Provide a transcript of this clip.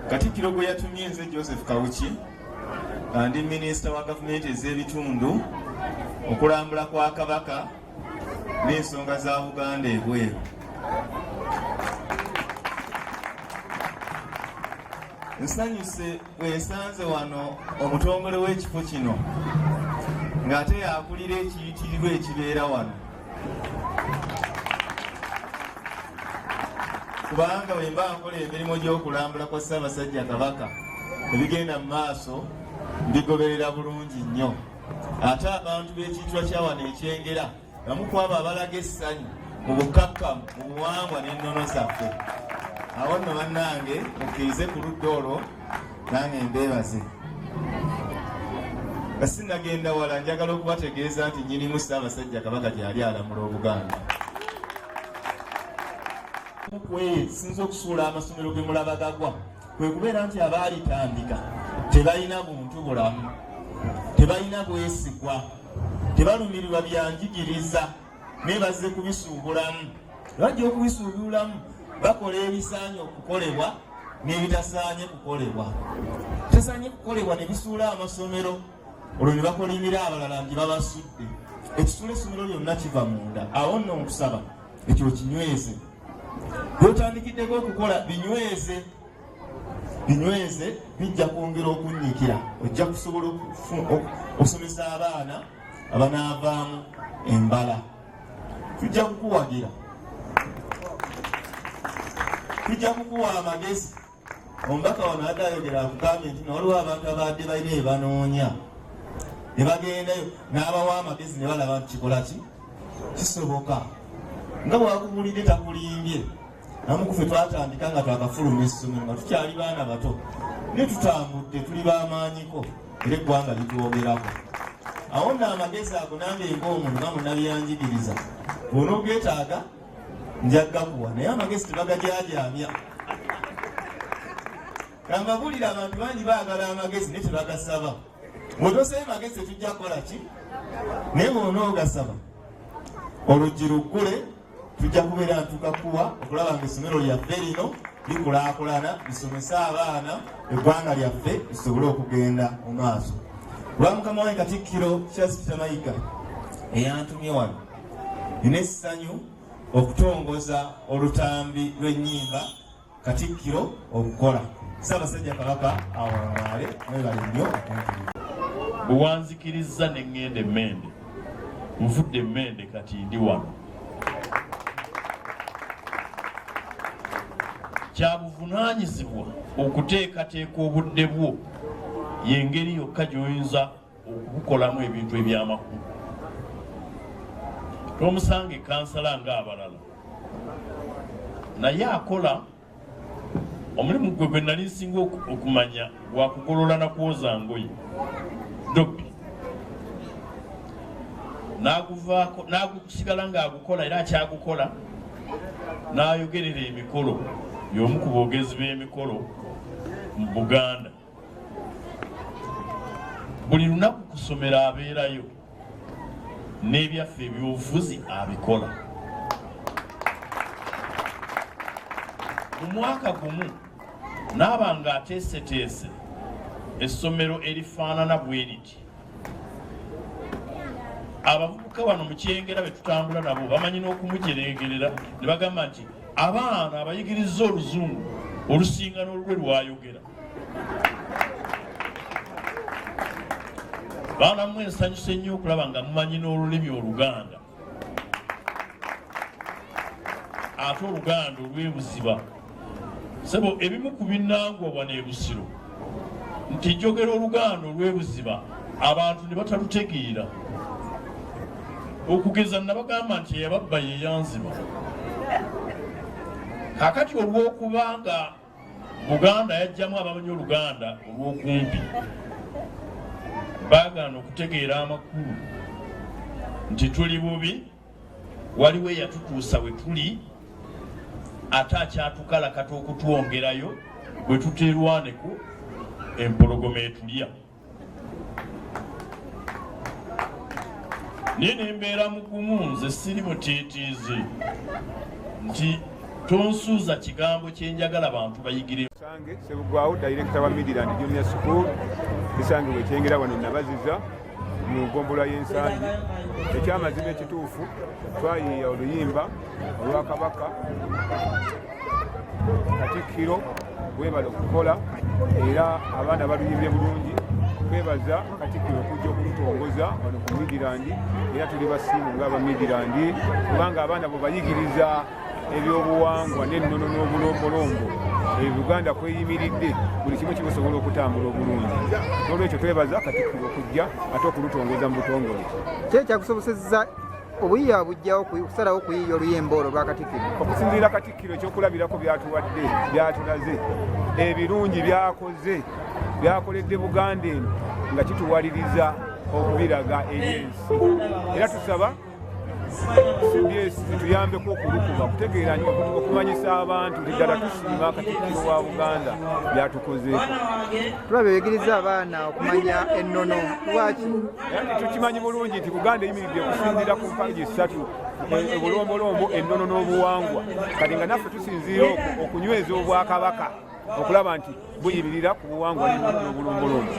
Katikkiro gwe yatumye nze Joseph Kawuki ndi minisita wa gavumenti ez'ebitundu okulambula kwa Kabaka n'ensonga za Buganda ebweru. Nsanyuse bwensanze wano omutongole w'ekifo kino ng'ate yakulira ekiyitirirwa ekibeera wano, kubanga bwe mba nkola emirimu gy'okulambula kwa Ssaabasajja Kabaka ebigenda mu maaso mbigoberera bulungi nnyo. Ate abantu b'ekiitwa kya wano ekyengera bamu ku abo abalaga essanyu mu bukakkamu mu buwangwa n'ennono zaffe. Awo nno bannange mukkirize ku ludda olwo nange mbeebaze. Sinagenda wala, njagala okubategeeza nti nnyinimu Ssaabasajja Kabaka gyali alamula Obuganda. Sinza okusuula amasomero ge mulaba gagwa kwe kubeera nti abaalitandika tebalina buntu bulamu, tebalina bwesigwa, tebalumirirwa byanjigiriza, naye bazze kubisuubulamu. Bajja okubisuubulamu bakola ebisaanye okukolebwa n'ebitasaanye kukolebwa. Tasaanye kukolebwa ne bisuula amasomero, olwo ne bakolimira abalala nti babasudde. Ekisuula essomero lyonna kiva munda. Awo nno nkusaba ekyo kinyweze. Bw'otandikiddeko okukola binyweze, binyweze bijja kwongera okunnyikira. Ojja kusobola okusomesa abaana abanaavaamu embala. Tujja kukuwagira, tujja kukuwa amagezi. Omubaka wano adde ayogera akugambye nti waliwo abantu abadde balina ebanoonya ne bagendayo n'abawa amagezi ne balaba nti kikola ki kisoboka. Nga bwakubulidde takulimbye. Namu kufe twatandika nga twakafuluma essomero nga tukyali baana bato, ne tutambudde tuli b'amaanyiko era eggwanga litwogerako. Awo nno amagezi ago nange ng'omuntu nga munnabyanjigiriza bw'onoogeetaaga njagga kuwa, naye amagezi tebagajaajamya. Kambabulira abantu bangi baagala amagezi naye tebagasaba. Bw'otosaba magezi tetujja kukola ki? Naye bw'onoogasaba oluggi luggule, tujja kubeera ntukakuwa okulaba nga essomero lyaffe lino likulaakulana, lisomesa abaana, eggwanga lyaffe lisobole okugenda mu maaso. Lwa Mukama wange Katikkiro Charles Peter Mayiga eyantumye wano, nina essanyu okutongoza olutambi lw'ennyimba Katikkiro okukola. Ssaabasajja Kabaka awangale mwebale nnyo okunkiriza. Bwe wanzikiriza ne ŋŋenda Emmende, nvudde Emmende kati ndi wano. Kya buvunaanyizibwa okuteekateeka obudde bwo, y'engeri yokka gy'oyinza okubukolamu ebintu eby'amakulu. Tomusanga kansala ng'abalala, naye akola omulimu gwe gwe nali nsinga okumanya gwakugolola na kwoza ngoye. Dobbi n'aguvaako n'agusigala ng'agukola era akyagukola, n'ayogerera emikolo, y'omu ku boogezi b'emikolo mu Buganda. Buli lunaku kusomera abeerayo, n'ebyaffe ebyobufuzi abikola. Mu mwaka gumu n'aba ng'ateeseteese essomero erifaanana bwe riti. Abavubuka wano mu Kyengera be tutambula nabo bamanyi n'okumujeregerera ne bagamba nti abaana abayigiriza Oluzungu olusinga n'olwe lwayogera. Baana mmwe nsanyuse nnyo okulaba nga mumanyi n'olulimi Oluganda. Ate Oluganda olw'ebuziba. Sebo ebimu ku binnangwa wano e Busiro nti njogera Oluganda olw'ebuziba abantu ne batalutegeera. Okugeza nabagamba nti eyababba ye yanziba. Kakati olw'okuba nga Buganda yajjamu abamanyi Oluganda olw'okumpi, baagaana okutegeera amakulu nti tuli bubi, waliwo eyatutuusa we tuli, ate akyatukalakata okutwongerayo bwe tuteerwaneko empologoma etulya. Naye ne mbeera mugumu, nze siri mutiitiizi nti tonsuuza kigambo kyenjagala abantu bayigire. Sange Sebugwawo Director wa Midland Junior School kisange wekyengera wano nabaziza mu gombola y'ensangi ekyamazima ekituufu twayiiya oluyimba olwa Kabaka Katikkiro webala okukola era abaana baluyimbye bulungi twebaza Katikkiro okujja okulutongoza wano ku Midland era tuli basiimu ng'aba Midland kubanga abaana bwe bayigiriza ebyobuwangwa n'ennono n'obulombolombo Uganda kweyimiridde buli kimu kisobola okutambula obulungi n'olwekyo twebaza Katikkiro okujja ate okulutongoza mu butongole. Kye kyakusobosezza obuyiiya bujjawo kusalawo okuyiiya oluyimba olwo lwa Katikkiro? Okusinziira Katikkiro ekyokulabirako byatuwadde byatulaze ebirungi byakoze byakoledde Buganda eno nga kituwaliriza okubiraga eri ensi era tusaba CBS zituyambeko okulukuba kutegeera okumanyisa abantu ddala tusiima Katikkiro wa Buganda byatukozeeko. Tulaba ebigiriza abaana okumanya ennono lwaki? Tukimanyi bulungi nti Buganda eyimiridde okusinziira ku mpagi ssatu obulombolombo ennono n'obuwangwa kati nga naffe tusinziira okunyweza obwakabaka okulaba nti buyimirira ku buwangwa n'ennono n'obulombolombo.